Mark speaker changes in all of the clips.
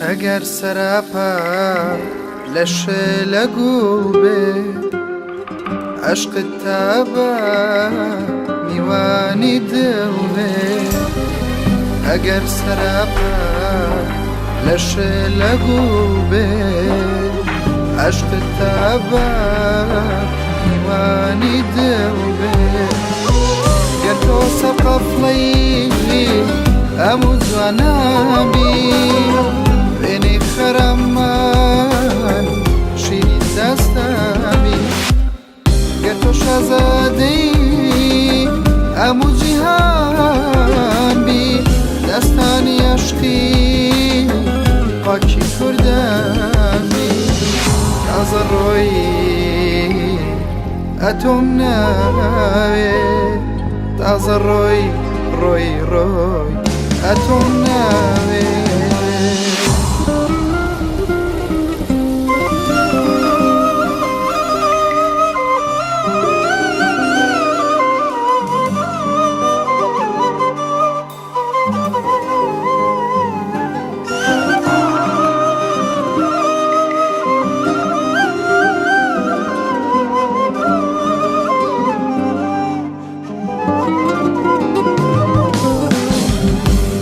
Speaker 1: ئەگەر سەراپا لە شێلە گوڵ بێ عەشقت تابە میوانی دڵ بێ ئەگەر سەراپا لە شێلە گوڵ بێ عەشقت تابە میوانی دڵ بێ گەر تۆ سەقەفڵەی ئەموو جوانابی وێنەی خەرەمان شیرین دەستابی گەر تۆ شازادەی ئەموو جیهان بی دەستانی عەشقی پاکی کوردانی تازە ڕۆی ئەتۆم ناوێ تازە ڕۆی ڕۆی ڕۆی ئەتۆم ناوێ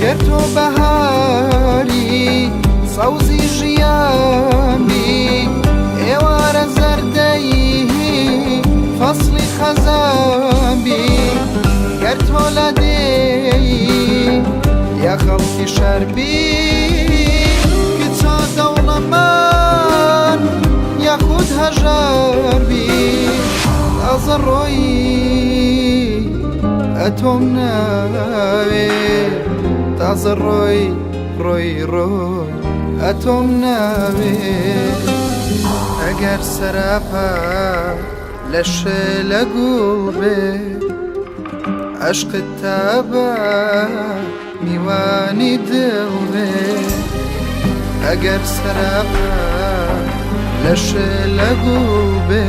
Speaker 1: گەر تۆ بەهاری سەوزی ژیانی ئێوارە زەردەی فەسڵی خەزابی گەر تۆ لە دێی یا خەڵکی شەربی کچە دەوڵەمەند یاخود هەژاربی تازە ڕۆی ئەتۆم ناوێ تازە ڕۆی ڕۆی ڕۆی ئەتۆم ناوێ ئەگەر سەراپا لە شێلە گوڵ بێ عەشقت تابە میوانی دڵ بێ ئەگەر سەراپا لە شێلە گوڵ بێ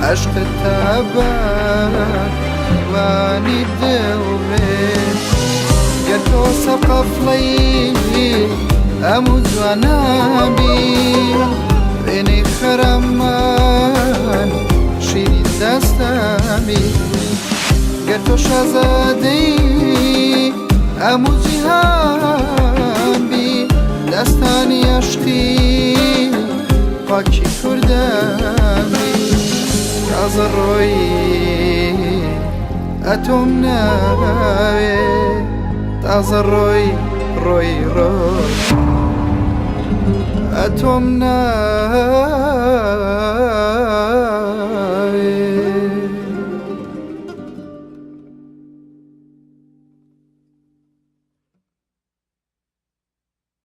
Speaker 1: عەشقت تابە میوانی دڵ بێ گەر تۆ سەقەفڵەی ئەموو جوانابی وێنەی خەرەمان شیرین دەستابی گەر تۆ شازادەی ئەموو جیهان بی دەستانی عەشقی پاکی کوردانی تازە ڕۆی ئەتۆم ناوێ تازە ڕۆی ڕۆی ڕۆی ئەتۆم ناوێ